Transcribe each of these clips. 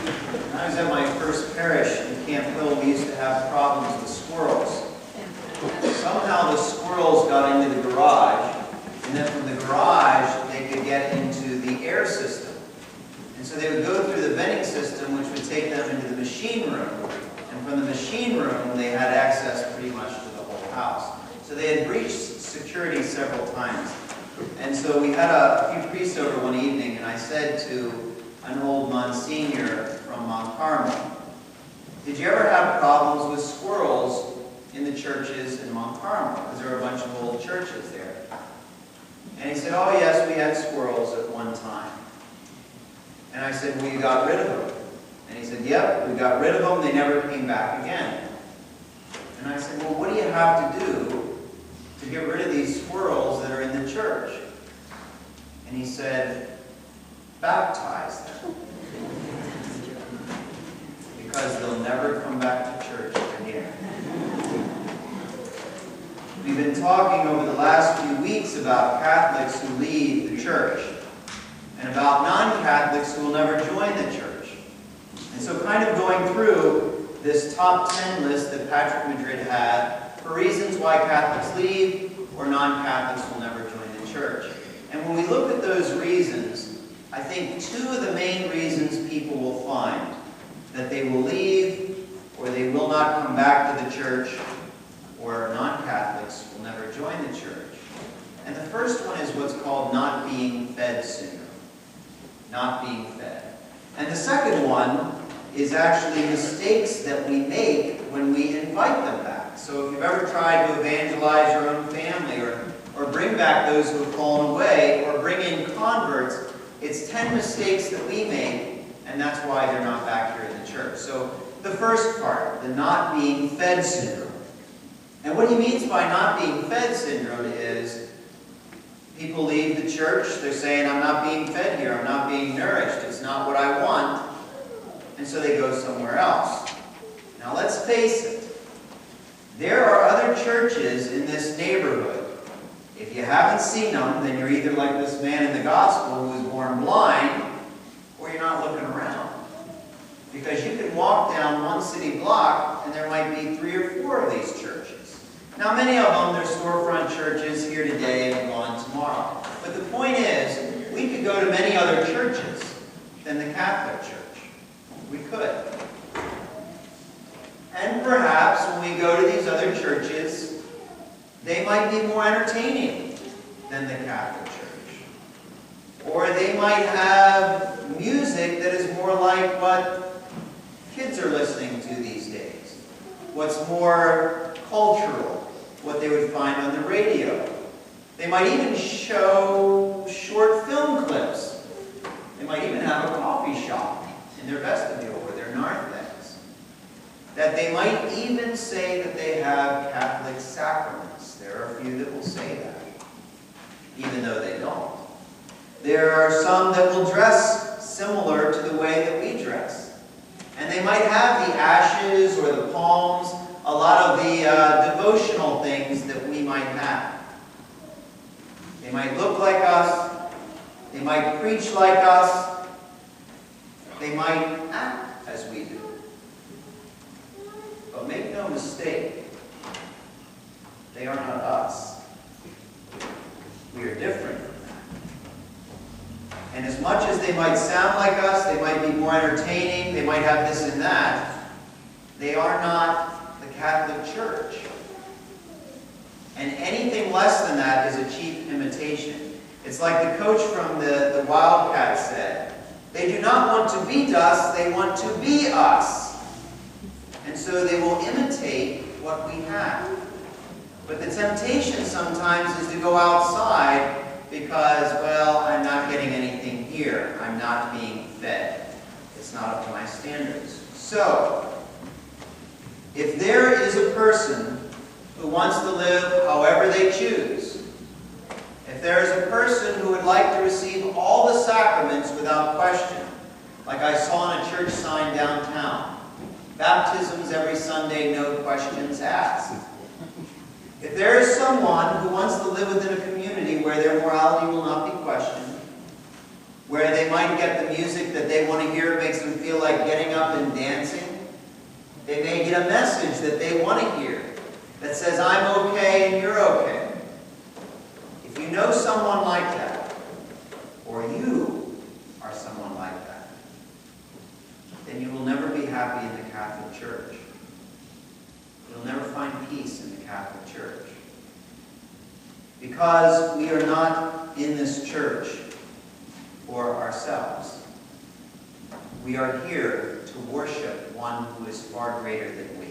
When I was at my first parish in Camp Hill, we used to have problems with squirrels. Somehow the squirrels got into the garage, and then from the garage they could get into the air system. And so they would go through the venting system, which would take them into the machine room. And from the machine room, they had access pretty much to the whole house. So they had breached security several times. And so we had a few priests over one evening, and I said to an old Monsignor from Mount Carmel, "Did you ever have problems with squirrels in the churches in Mount Carmel?" Because there were a bunch of old churches there. And he said, "Oh yes, we had squirrels at one time." And I said, "Well, you got rid of them?" And he said, "Yep, we got rid of them. They never came back again." And I said, "Well, what do you have to do to get rid of these squirrels that are in the church?" And he said, "Baptize them. Because they'll never come back to church again." We've been talking over the last few weeks about Catholics who leave the church and about non-Catholics who will never join the church. And so kind of going through this top 10 list that Patrick Madrid had for reasons why Catholics leave or non-Catholics will never join the church. And when we look at those reasons, I think two of the main reasons people will find that they will leave or they will not come back to the church or non-Catholics will never join the church. And the first one is what's called not being fed syndrome. Not being fed. And the second one is actually mistakes that we make when we invite them back. So if you've ever tried to evangelize your own family or bring back those who have fallen away or bring in converts, it's 10 mistakes that we make, and that's why they're not back here in the church. So the first part, the not being fed syndrome. And what he means by not being fed syndrome is people leave the church, they're saying, "I'm not being fed here, I'm not being nourished, it's not what I want," and so they go somewhere else. Now let's face it, there are other churches in this neighborhood. If you haven't seen them, then you're either like this man in the gospel who was born blind, or you're not looking around. Because you can walk down one city block and there might be 3 or 4 of these churches. Now many of them, they're storefront churches here today and gone tomorrow. But the point is, we could go to many other churches than the Catholic Church. We could. And perhaps when we go to these other churches, they might be more entertaining than the Catholic Church. Or they might have music that is more like what kids are listening to these days. What's more cultural, what they would find on the radio. They might even show short film clips. They might even have a coffee shop in their vestibule or their narthex. That they might even say that they have Catholic sacraments. There are a few that will say that, even though they don't. There are some that will dress similar to the way that we dress. And they might have the ashes or the palms, a lot of the devotional things that we might have. They might look like us. They might preach like us. They might act as we do. But make no mistake, they are not us. We are different from that. And as much as they might sound like us, they might be more entertaining, they might have this and that, they are not the Catholic Church. And anything less than that is a cheap imitation. It's like the coach from the Wildcats said, they do not want to beat us, they want to be us. And so they will imitate what we have. But the temptation sometimes is to go outside because, well, I'm not getting anything here. I'm not being fed. It's not up to my standards. So, if there is a person who wants to live however they choose, if there is a person who would like to receive all the sacraments without question, like I saw on a church sign downtown, baptisms every Sunday, no questions asked. If there is someone who wants to live within a community where their morality will not be questioned, where they might get the music that they want to hear, makes them feel like getting get a message that they want to hear that says, I'm okay and you're okay. If you know someone like that, or you are someone like that, then you will never be happy in the Catholic Church. You'll never find peace in the Catholic Church. Because we are not in this church for ourselves. We are here to worship one who is far greater than we.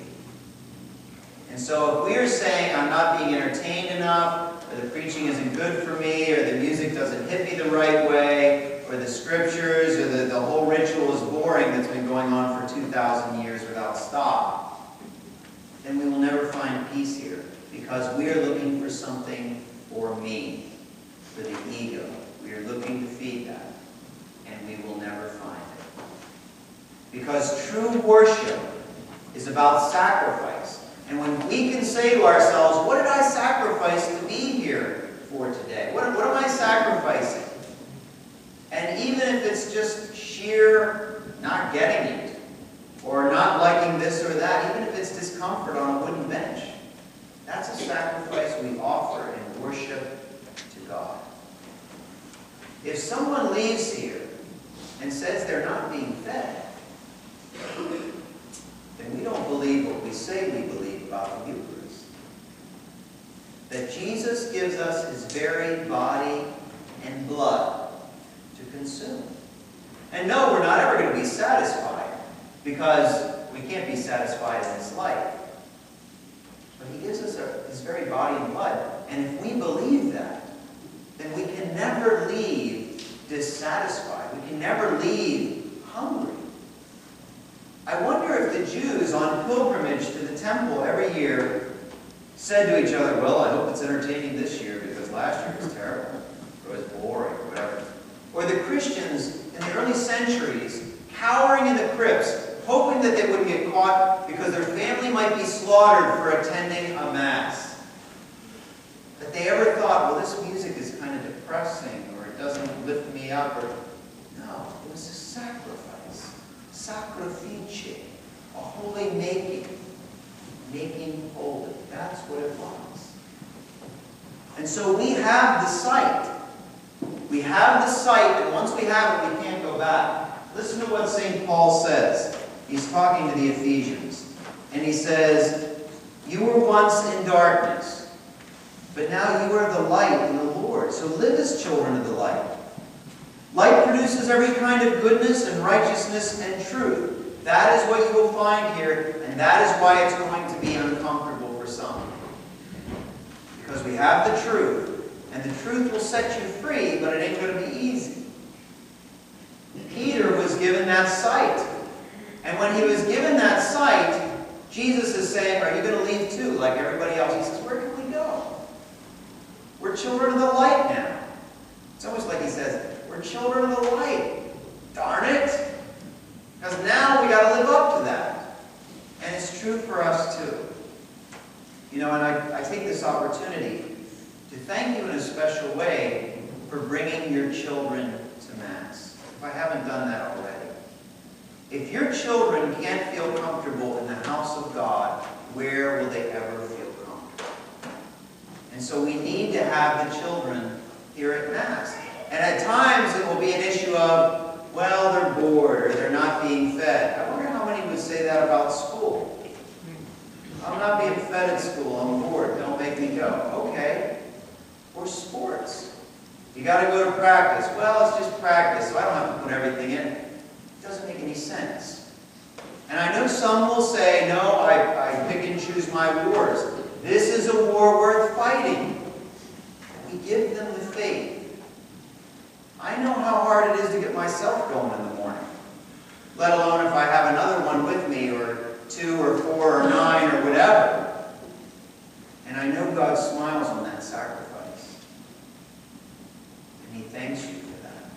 And so if we are saying, I'm not being entertained enough, or the preaching isn't good for me, or the music doesn't hit me the right way, or the scriptures, or the whole ritual is boring that's been going on for 2,000 years without stop, then we will never find peace here, because we are looking for something for me, for the ego. We are looking to feed that, and we will never find it. Because true worship is about sacrifice. And when we can say to ourselves, what did I sacrifice to be here for today? What am I sacrificing? And even if it's just sheer not getting it, or not liking this or that, even if it's discomfort on a wooden bench, that's a sacrifice we offer in worship to God. If someone leaves here and says they're not being fed, then we don't believe what we say we believe about the Eucharist. That Jesus gives us his very body and blood to consume. And no, we're not ever going to be satisfied, because we can't be satisfied in this life. But he gives us his very body and blood. And if we believe that, then we can never leave dissatisfied. We can never leave hungry. I wonder if the Jews on pilgrimage to the temple every year said to each other, well, I hope it's entertaining this year because last year was terrible, or it was boring, or whatever. Or the Christians in the early centuries cowering in the crypts, hoping that they wouldn't get caught because their family might be slaughtered for attending a Mass. That they ever thought, well, this music is kind of depressing, or it doesn't lift me up, or... No, it was a sacrifice. Sacrifice. A holy making holy. That's what it was. And so we have the sight. We have the sight, and once we have it, we can't go back. Listen to what St. Paul says. He's talking to the Ephesians. And he says, you were once in darkness, but now you are the light in the Lord. So live as children of the light. Light produces every kind of goodness and righteousness and truth. That is what you will find here, and that is why it's going to be uncomfortable for some. Because we have the truth, and the truth will set you free, but it ain't going to be easy. Peter was given that sight. And when he was given that sight, Jesus is saying, are you going to leave too, like everybody else? He says, where can we go? We're children of the light now. It's almost like he says, we're children of the light. Darn it. Because now we got to live up to that. And it's true for us too. You know, and I take this opportunity to thank you in a special way for bringing your children to Mass. If I haven't done that already. If your children can't feel comfortable in the house of God, where will they ever feel comfortable? And so we need to have the children here at Mass. And at times it will be an issue of, well, they're bored or they're not being fed. I wonder how many would say that about school. I'm not being fed at school, I'm bored, don't make me go. Okay. Or sports. You got to go to practice. Well, it's just practice, so I don't have to put everything in. It doesn't make any sense. And I know some will say, no, I pick and choose my wars. This is a war worth fighting. We give them the faith. I know how hard it is to get myself going in the morning, let alone if I have another one with me, or 2 or 4 or 9 or whatever. And I know God smiles on that sacrifice. And he thanks you for that.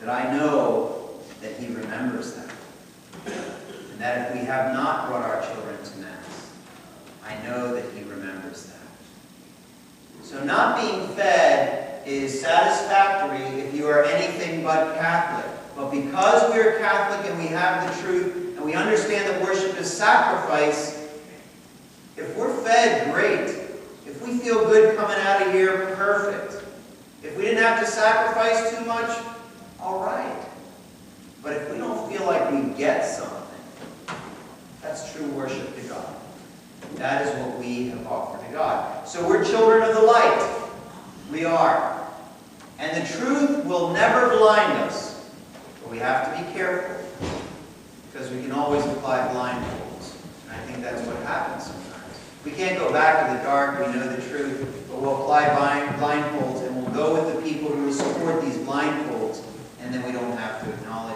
That I know that he remembers that. And that if we have not brought our children to Mass, I know that he remembers that. So not being fed is satisfactory if you are anything but Catholic. But because we are Catholic and we have the truth, and we understand that worship is sacrifice, if we're fed, great. If we feel good coming out of here, perfect. If we didn't have to sacrifice too much, all right. But if we don't feel like we get something, that's true worship to God. That is what we have offered to God. So we're children of the light. We are. And the truth will never blind us. But we have to be careful. Because we can always apply blindfolds. And I think that's what happens sometimes. We can't go back to the dark, we know the truth, but we'll apply blindfolds and we'll go with the people who will support these blindfolds, and then we don't have to acknowledge